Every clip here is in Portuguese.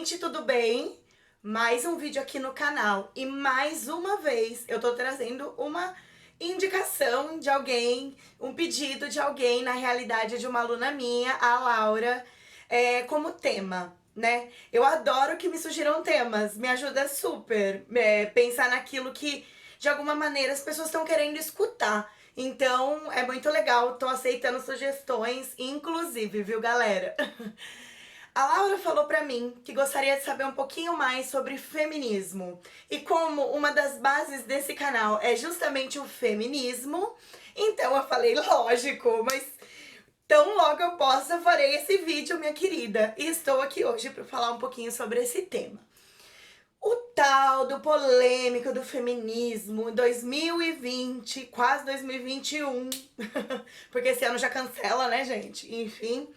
gente, tudo bem? Mais um vídeo aqui no canal e mais uma vez eu tô trazendo uma indicação de alguém, um pedido de alguém, na realidade de uma aluna minha, a Laura, como tema, né? Eu adoro que me sugiram temas, me ajuda super pensar naquilo que de alguma maneira as pessoas estão querendo escutar. Então é muito legal, tô aceitando sugestões, inclusive, viu, galera? A Laura falou pra mim que gostaria de saber um pouquinho mais sobre feminismo. E como uma das bases desse canal é justamente o feminismo, então eu falei, lógico, mas tão logo eu possa, farei esse vídeo, minha querida. E estou aqui hoje para falar um pouquinho sobre esse tema. O tal do polêmico do feminismo 2020, quase 2021, porque esse ano já cancela, né, gente? Enfim,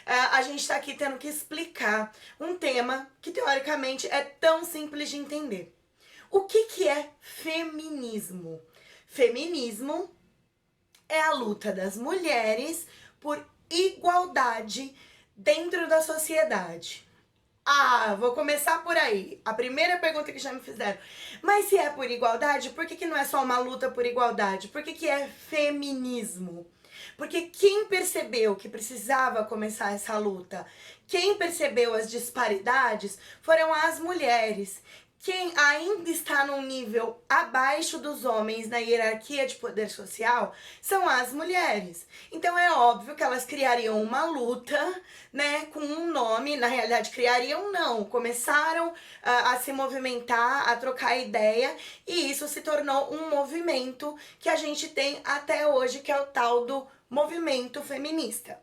a gente tá aqui tendo que explicar um tema que teoricamente é tão simples de entender. O que é feminismo? Feminismo é a luta das mulheres por igualdade dentro da sociedade. Ah, vou começar por aí. A primeira pergunta que já me fizeram. Mas se é por igualdade, por que não é só uma luta por igualdade? Por que é feminismo? Porque quem percebeu que precisava começar essa luta, quem percebeu as disparidades, foram as mulheres. Quem ainda está num nível abaixo dos homens na hierarquia de poder social são as mulheres. Então é óbvio que elas criariam uma luta, né, com um nome, na realidade criariam não, começaram a se movimentar, a trocar ideia, e isso se tornou um movimento que a gente tem até hoje, que é o tal do movimento feminista.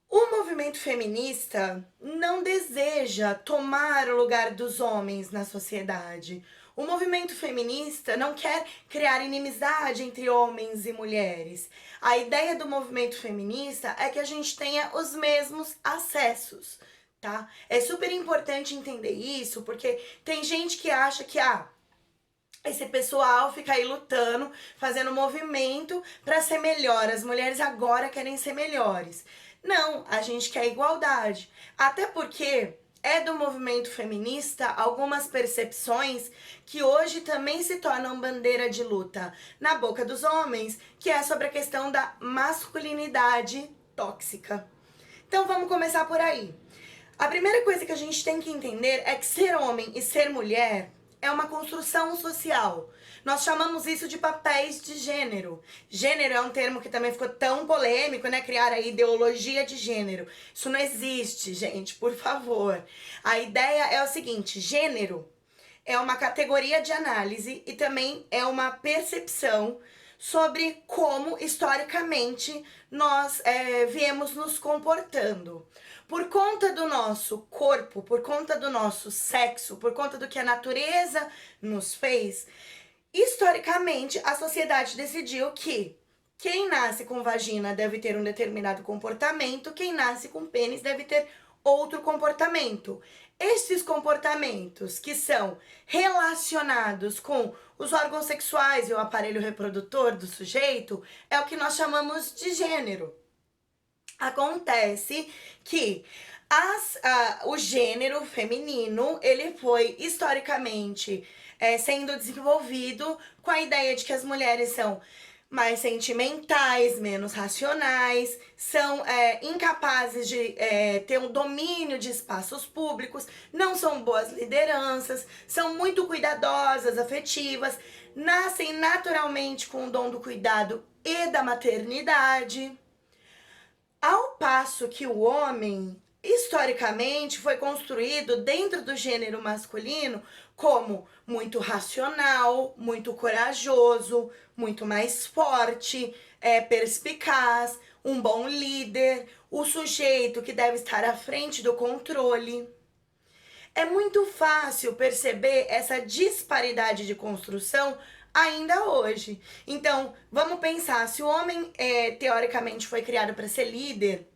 O movimento feminista não deseja tomar o lugar dos homens na sociedade. O movimento feminista não quer criar inimizade entre homens e mulheres. A ideia do movimento feminista é que a gente tenha os mesmos acessos, tá? É super importante entender isso, porque tem gente que acha que, esse pessoal fica aí lutando, fazendo movimento para ser melhor. As mulheres agora querem ser melhores. Não, a gente quer igualdade. Até porque é do movimento feminista algumas percepções que hoje também se tornam bandeira de luta na boca dos homens, que é sobre a questão da masculinidade tóxica. Então vamos começar por aí. A primeira coisa que a gente tem que entender é que ser homem e ser mulher é uma construção social. Nós chamamos isso de papéis de gênero. Gênero é um termo que também ficou tão polêmico, né? Criar a ideologia de gênero. Isso não existe, gente, por favor. A ideia é o seguinte: gênero é uma categoria de análise e também é uma percepção sobre como, historicamente, nós viemos nos comportando. Por conta do nosso corpo, por conta do nosso sexo, por conta do que a natureza nos fez, historicamente, a sociedade decidiu que quem nasce com vagina deve ter um determinado comportamento, quem nasce com pênis deve ter outro comportamento. Esses comportamentos que são relacionados com os órgãos sexuais e o aparelho reprodutor do sujeito é o que nós chamamos de gênero. Acontece que o gênero feminino, ele foi historicamente sendo desenvolvido com a ideia de que as mulheres são mais sentimentais, menos racionais, são incapazes de ter um domínio de espaços públicos, não são boas lideranças, são muito cuidadosas, afetivas, nascem naturalmente com o dom do cuidado e da maternidade. Ao passo que o homem, historicamente, foi construído dentro do gênero masculino como muito racional, muito corajoso, muito mais forte, perspicaz, um bom líder, o sujeito que deve estar à frente do controle. É muito fácil perceber essa disparidade de construção ainda hoje. Então, vamos pensar, se o homem teoricamente foi criado para ser líder,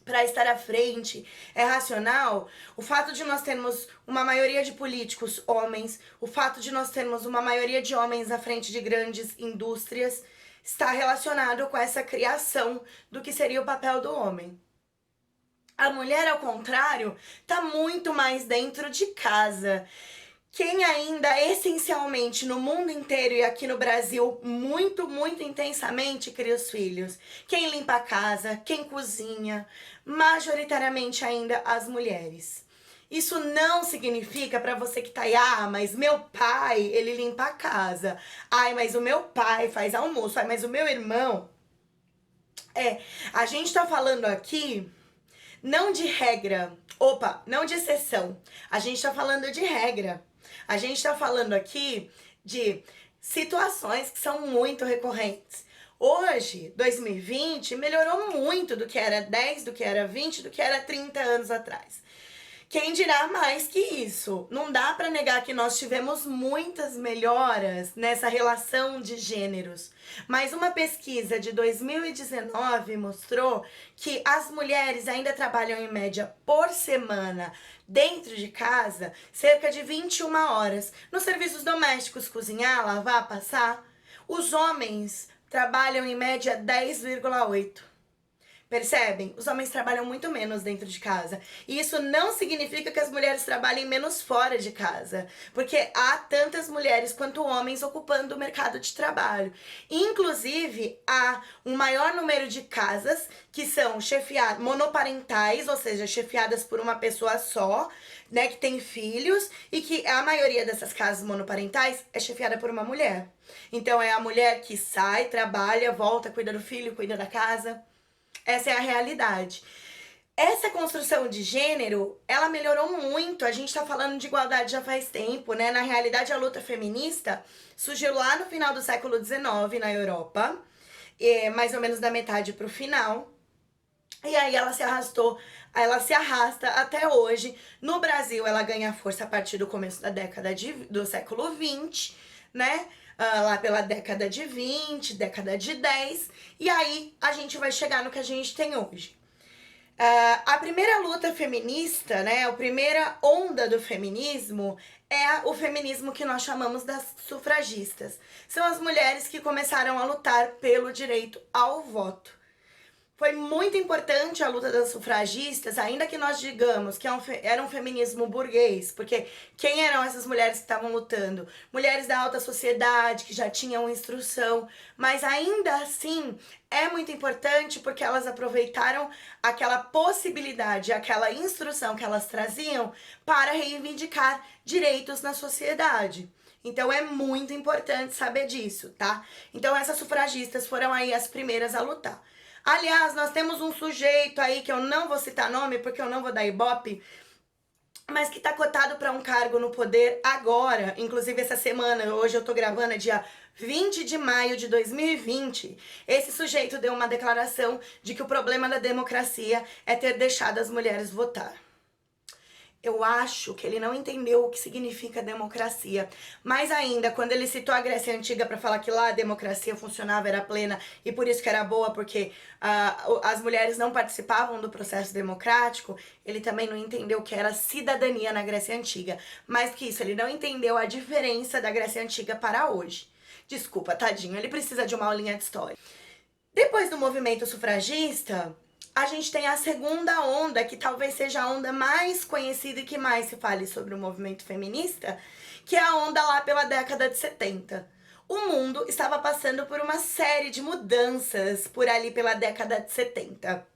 para estar à frente, é racional, o fato de nós termos uma maioria de políticos homens, o fato de nós termos uma maioria de homens à frente de grandes indústrias, está relacionado com essa criação do que seria o papel do homem. A mulher, ao contrário, tá muito mais dentro de casa. Quem ainda essencialmente no mundo inteiro e aqui no Brasil muito, muito intensamente cria os filhos. Quem limpa a casa, quem cozinha, majoritariamente ainda as mulheres. Isso não significa para você que tá aí, ah, mas meu pai, ele limpa a casa. Ai, mas o meu pai faz almoço. Ai, mas o meu irmão. A gente tá falando aqui não de regra, opa, não de exceção. A gente tá falando de regra. A gente tá falando aqui de situações que são muito recorrentes. Hoje, 2020, melhorou muito do que era 10, do que era 20, do que era 30 anos atrás. Quem dirá mais que isso? Não dá para negar que nós tivemos muitas melhoras nessa relação de gêneros. Mas uma pesquisa de 2019 mostrou que as mulheres ainda trabalham em média por semana dentro de casa cerca de 21 horas. Nos serviços domésticos, cozinhar, lavar, passar. Os homens trabalham em média 10,8. Percebem? Os homens trabalham muito menos dentro de casa. E isso não significa que as mulheres trabalhem menos fora de casa. Porque há tantas mulheres quanto homens ocupando o mercado de trabalho. Inclusive, há um maior número de casas que são chefiadas, monoparentais, ou seja, chefiadas por uma pessoa só, né, que tem filhos, e que a maioria dessas casas monoparentais é chefiada por uma mulher. Então é a mulher que sai, trabalha, volta, cuida do filho, cuida da casa. Essa é a realidade. Essa construção de gênero, ela melhorou muito. A gente tá falando de igualdade já faz tempo, né? Na realidade, a luta feminista surgiu lá no final do século XIX na Europa, mais ou menos da metade pro final. E aí ela se arrasta até hoje. No Brasil, ela ganha força a partir do começo da do século XX, né? Lá pela década de 20, década de 10, e aí a gente vai chegar no que a gente tem hoje. A primeira luta feminista, né, a primeira onda do feminismo é o feminismo que nós chamamos das sufragistas. São as mulheres que começaram a lutar pelo direito ao voto. Foi muito importante a luta das sufragistas, ainda que nós digamos que era um feminismo burguês, porque quem eram essas mulheres que estavam lutando? Mulheres da alta sociedade, que já tinham instrução, mas ainda assim é muito importante porque elas aproveitaram aquela possibilidade, aquela instrução que elas traziam para reivindicar direitos na sociedade. Então é muito importante saber disso, tá? Então essas sufragistas foram aí as primeiras a lutar. Aliás, nós temos um sujeito aí, que eu não vou citar nome porque eu não vou dar ibope, mas que tá cotado para um cargo no poder agora, inclusive essa semana, hoje eu tô gravando, é dia 20 de maio de 2020. Esse sujeito deu uma declaração de que o problema da democracia é ter deixado as mulheres votar. Eu acho que ele não entendeu o que significa democracia. Mais ainda, quando ele citou a Grécia Antiga para falar que lá a democracia funcionava, era plena e por isso que era boa, porque as mulheres não participavam do processo democrático, ele também não entendeu o que era cidadania na Grécia Antiga. Mais que isso, ele não entendeu a diferença da Grécia Antiga para hoje. Desculpa, tadinho, ele precisa de uma aulinha de história. Depois do movimento sufragista, a gente tem a segunda onda, que talvez seja a onda mais conhecida e que mais se fale sobre o movimento feminista, que é a onda lá pela década de 70. O mundo estava passando por uma série de mudanças por ali pela década de 70.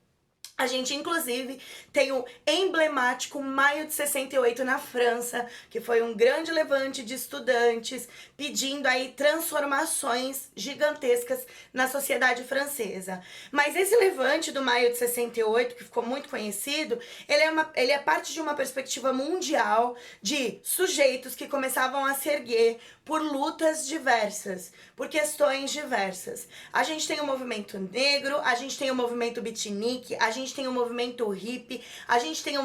A gente, inclusive, tem o emblemático Maio de 68 na França, que foi um grande levante de estudantes pedindo aí transformações gigantescas na sociedade francesa. Mas esse levante do Maio de 68, que ficou muito conhecido, ele é parte de uma perspectiva mundial de sujeitos que começavam a se erguer por lutas diversas, por questões diversas. A gente tem o movimento negro, a gente tem o movimento beatnik, a gente tem o movimento hippie, a gente tem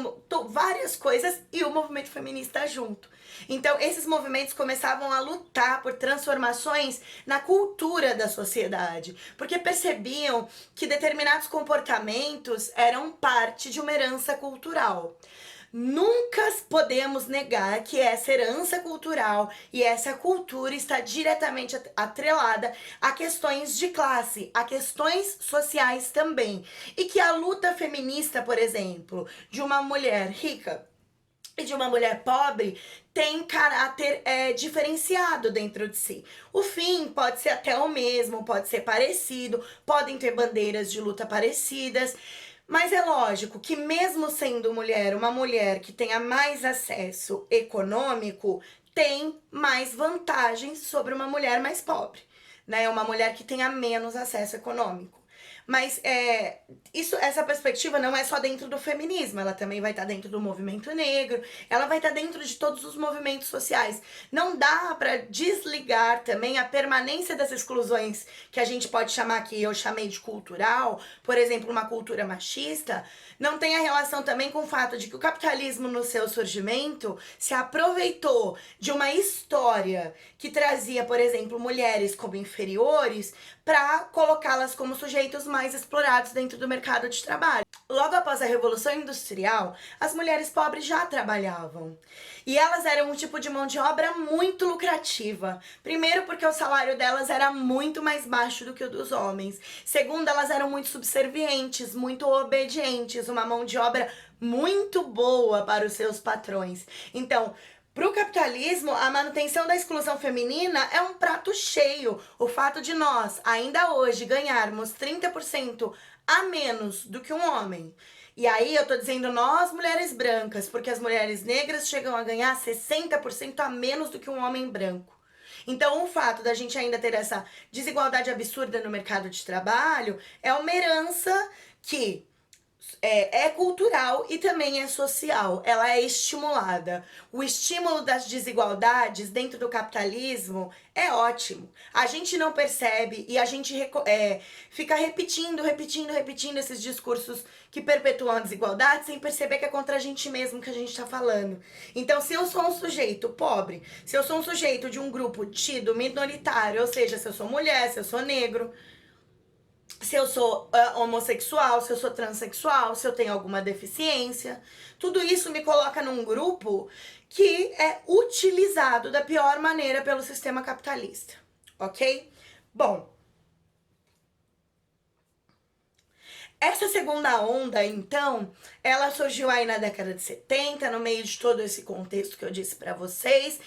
várias coisas e o movimento feminista junto. Então, esses movimentos começavam a lutar por transformações na cultura da sociedade, porque percebiam que determinados comportamentos eram parte de uma herança cultural. Nunca podemos negar que essa herança cultural e essa cultura está diretamente atrelada a questões de classe, a questões sociais também. E que a luta feminista, por exemplo, de uma mulher rica e de uma mulher pobre tem caráter diferenciado dentro de si. O fim pode ser até o mesmo, pode ser parecido, podem ter bandeiras de luta parecidas, mas é lógico que mesmo sendo mulher, uma mulher que tenha mais acesso econômico, tem mais vantagens sobre uma mulher mais pobre, né? Uma mulher que tenha menos acesso econômico. Mas essa perspectiva não é só dentro do feminismo, ela também vai estar dentro do movimento negro, ela vai estar dentro de todos os movimentos sociais. Não dá para desligar também a permanência das exclusões que a gente pode chamar aqui, eu chamei de cultural, por exemplo, uma cultura machista, não tem a relação também com o fato de que o capitalismo no seu surgimento se aproveitou de uma história que trazia, por exemplo, mulheres como inferiores para colocá-las como sujeitos mais explorados dentro do mercado de trabalho. Logo após a Revolução Industrial, as mulheres pobres já trabalhavam. E elas eram um tipo de mão de obra muito lucrativa. Primeiro, porque o salário delas era muito mais baixo do que o dos homens. Segundo, elas eram muito subservientes, muito obedientes, uma mão de obra muito boa para os seus patrões. Então, para o capitalismo, a manutenção da exclusão feminina é um prato cheio. O fato de nós, ainda hoje, ganharmos 30% a menos do que um homem. E aí eu tô dizendo nós, mulheres brancas, porque as mulheres negras chegam a ganhar 60% a menos do que um homem branco. Então, o fato da gente ainda ter essa desigualdade absurda no mercado de trabalho é uma herança que é cultural e também é social, ela é estimulada. O estímulo das desigualdades dentro do capitalismo é ótimo. A gente não percebe e a gente fica repetindo esses discursos que perpetuam a desigualdade sem perceber que é contra a gente mesmo que a gente tá falando. Então, se eu sou um sujeito pobre, se eu sou um sujeito de um grupo tido minoritário, ou seja, se eu sou mulher, se eu sou negro, se eu sou homossexual, se eu sou transexual, se eu tenho alguma deficiência, tudo isso me coloca num grupo que é utilizado da pior maneira pelo sistema capitalista, ok? Bom, essa segunda onda, então, ela surgiu aí na década de 70, no meio de todo esse contexto que eu disse pra vocês.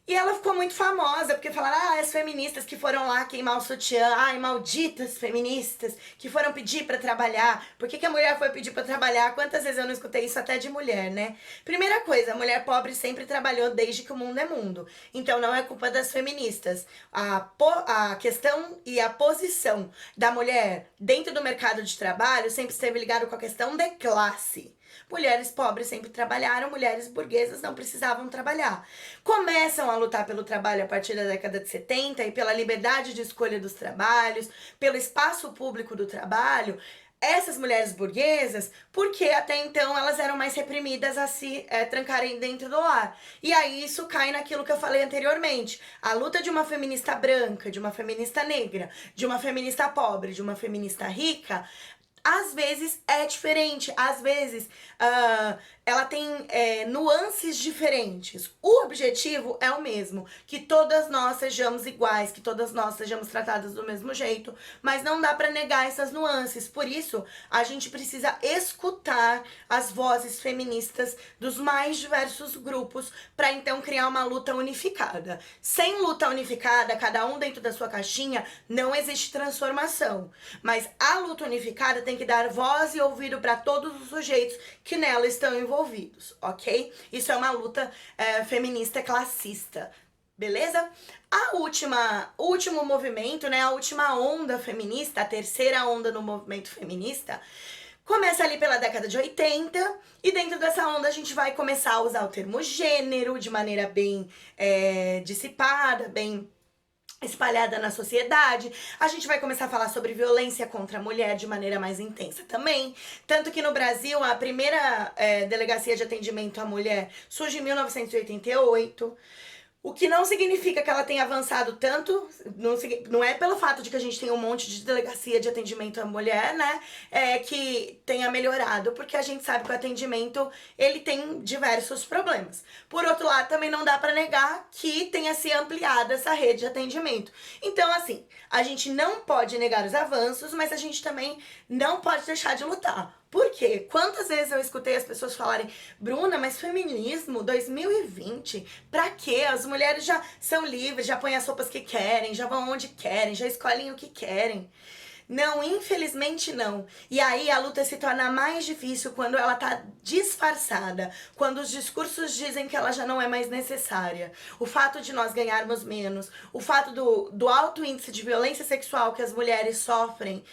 E ela ficou muito famosa, porque falaram, as feministas que foram lá queimar o sutiã, ai, malditas feministas, que foram pedir pra trabalhar. Por que a mulher foi pedir pra trabalhar? Quantas vezes eu não escutei isso até de mulher, né? Primeira coisa, a mulher pobre sempre trabalhou desde que o mundo é mundo. Então não é culpa das feministas. A questão e a posição da mulher dentro do mercado de trabalho sempre esteve ligado com a questão de classe. Mulheres pobres sempre trabalharam, mulheres burguesas não precisavam trabalhar. Começam a lutar pelo trabalho a partir da década de 70 e pela liberdade de escolha dos trabalhos, pelo espaço público do trabalho, essas mulheres burguesas, porque até então elas eram mais reprimidas a se trancarem dentro do lar. E aí isso cai naquilo que eu falei anteriormente. A luta de uma feminista branca, de uma feminista negra, de uma feminista pobre, de uma feminista rica, às vezes é diferente, às vezes ela tem nuances diferentes. O objetivo é o mesmo, que todas nós sejamos iguais, que todas nós sejamos tratadas do mesmo jeito, mas não dá pra negar essas nuances. Por isso, a gente precisa escutar as vozes feministas dos mais diversos grupos para então criar uma luta unificada. Sem luta unificada, cada um dentro da sua caixinha, não existe transformação. Mas a luta unificada tem que dar voz e ouvido para todos os sujeitos que nela estão envolvidos, ok? Isso é uma luta feminista classista, beleza? O último movimento, né, a última onda feminista, a terceira onda no movimento feminista, começa ali pela década de 80, e dentro dessa onda a gente vai começar a usar o termo gênero de maneira bem dissipada, bem espalhada na sociedade. A gente vai começar a falar sobre violência contra a mulher de maneira mais intensa também. Tanto que no Brasil, a primeira delegacia de atendimento à mulher surge em 1988. O que não significa que ela tenha avançado tanto, não é pelo fato de que a gente tem um monte de delegacia de atendimento à mulher, né, que tenha melhorado, porque a gente sabe que o atendimento, ele tem diversos problemas. Por outro lado, também não dá pra negar que tenha se ampliado essa rede de atendimento. Então, assim, a gente não pode negar os avanços, mas a gente também não pode deixar de lutar. Por quê? Quantas vezes eu escutei as pessoas falarem: Bruna, mas feminismo 2020, pra quê? As mulheres já são livres, já põem as roupas que querem, já vão onde querem, já escolhem o que querem. Não, infelizmente não. E aí a luta se torna mais difícil quando ela tá disfarçada, quando os discursos dizem que ela já não é mais necessária. O fato de nós ganharmos menos, o fato do alto índice de violência sexual que as mulheres sofrem,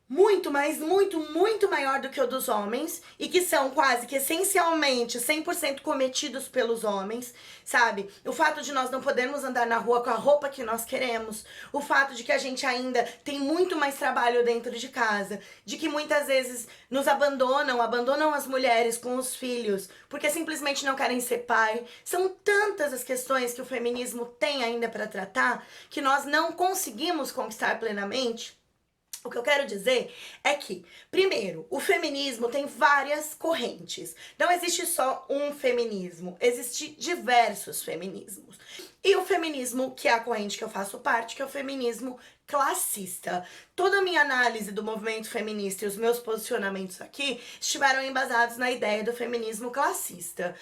muito, mas muito, muito maior do que o dos homens, e que são quase que essencialmente 100% cometidos pelos homens, sabe? O fato de nós não podermos andar na rua com a roupa que nós queremos, o fato de que a gente ainda tem muito mais trabalho dentro de casa, de que muitas vezes nos abandonam as mulheres com os filhos, porque simplesmente não querem ser pai. São tantas as questões que o feminismo tem ainda para tratar, que nós não conseguimos conquistar plenamente. O que eu quero dizer é que, primeiro, o feminismo tem várias correntes. Não existe só um feminismo, existem diversos feminismos. E o feminismo, que é a corrente que eu faço parte, que é o feminismo classista. Toda a minha análise do movimento feminista e os meus posicionamentos aqui estiveram embasados na ideia do feminismo classista.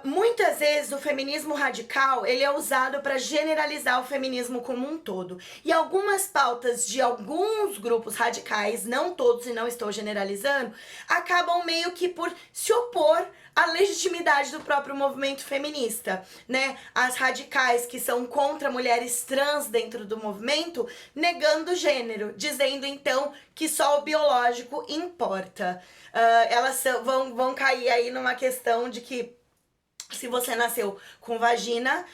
Muitas vezes o feminismo radical ele é usado para generalizar o feminismo como um todo. E algumas pautas de alguns grupos radicais, não todos e não estou generalizando, acabam meio que por se opor à legitimidade do próprio movimento feminista, né? As radicais que são contra mulheres trans dentro do movimento, negando o gênero, dizendo então que só o biológico importa. Elas vão cair aí numa questão de que se você nasceu com vagina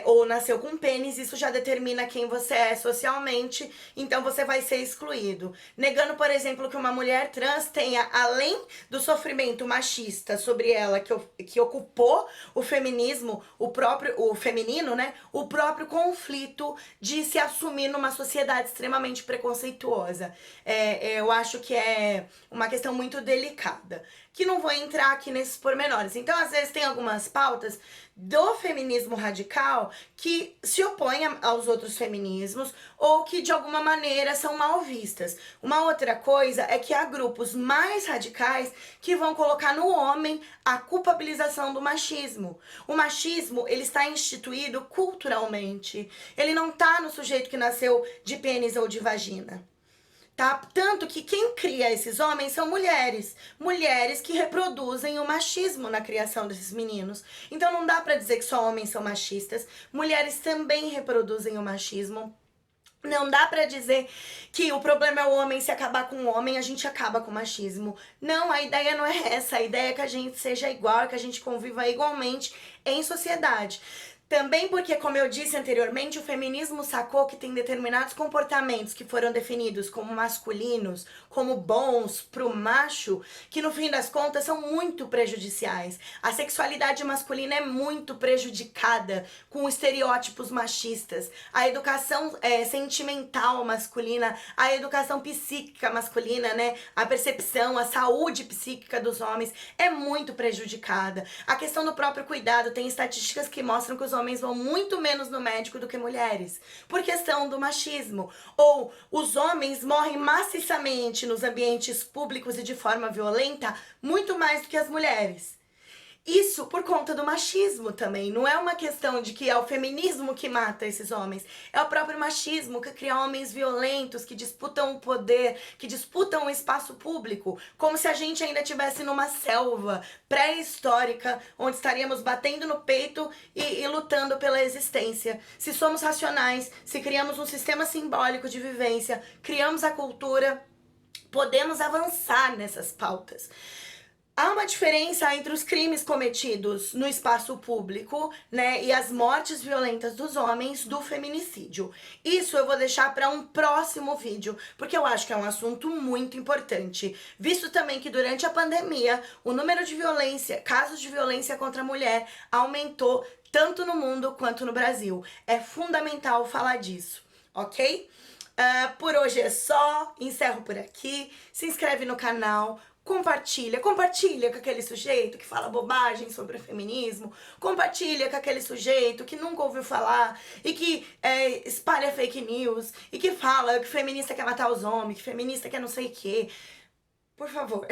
ou nasceu com pênis, isso já determina quem você é socialmente, então você vai ser excluído. Negando, por exemplo, que uma mulher trans tenha, além do sofrimento machista sobre ela que ocupou o feminismo, o feminino, né? O próprio conflito de se assumir numa sociedade extremamente preconceituosa. Eu acho que é uma questão muito delicada, que não vou entrar aqui nesses pormenores. Então, às vezes, tem algumas pautas do feminismo radical que se opõem aos outros feminismos ou que, de alguma maneira, são mal vistas. Uma outra coisa é que há grupos mais radicais que vão colocar no homem a culpabilização do machismo. O machismo, ele está instituído culturalmente. Ele não está no sujeito que nasceu de pênis ou de vagina. Tá? Tanto que quem cria esses homens são mulheres. Mulheres que reproduzem o machismo na criação desses meninos. Então não dá pra dizer que só homens são machistas. Mulheres também reproduzem o machismo. Não dá pra dizer que o problema é o homem, se acabar com o homem, a gente acaba com o machismo. Não, a ideia não é essa. A ideia é que a gente seja igual, que a gente conviva igualmente em sociedade. Também porque, como eu disse anteriormente, o feminismo sacou que tem determinados comportamentos que foram definidos como masculinos, como bons pro macho, que no fim das contas são muito prejudiciais. A sexualidade masculina é muito prejudicada com estereótipos machistas. A educação sentimental masculina, a educação psíquica masculina, né? A percepção, a saúde psíquica dos homens é muito prejudicada. A questão do próprio cuidado, tem estatísticas que mostram que os homens vão muito menos no médico do que mulheres, por questão do machismo. Ou os homens morrem maciçamente nos ambientes públicos e de forma violenta muito mais do que as mulheres. Isso por conta do machismo também. Não é uma questão de que é o feminismo que mata esses homens. É o próprio machismo que cria homens violentos, que disputam o poder, que disputam o espaço público. Como se a gente ainda estivesse numa selva pré-histórica, onde estaríamos batendo no peito e lutando pela existência. Se somos racionais, se criamos um sistema simbólico de vivência, criamos a cultura, podemos avançar nessas pautas. Há uma diferença entre os crimes cometidos no espaço público, né, e as mortes violentas dos homens do feminicídio. Isso eu vou deixar para um próximo vídeo, porque eu acho que é um assunto muito importante. Visto também que durante a pandemia, o número de violência, casos de violência contra a mulher aumentou tanto no mundo quanto no Brasil. É fundamental falar disso, ok? Por hoje é só, encerro por aqui, se inscreve no canal, compartilha com aquele sujeito que fala bobagem sobre o feminismo, compartilha com aquele sujeito que nunca ouviu falar e que espalha fake news e que fala que feminista quer matar os homens, que feminista quer não sei o quê. Por favor,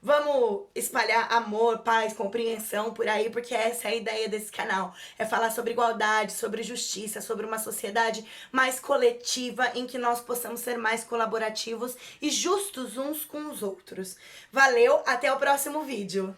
vamos espalhar amor, paz, compreensão por aí, porque essa é a ideia desse canal. É falar sobre igualdade, sobre justiça, sobre uma sociedade mais coletiva em que nós possamos ser mais colaborativos e justos uns com os outros. Valeu, até o próximo vídeo!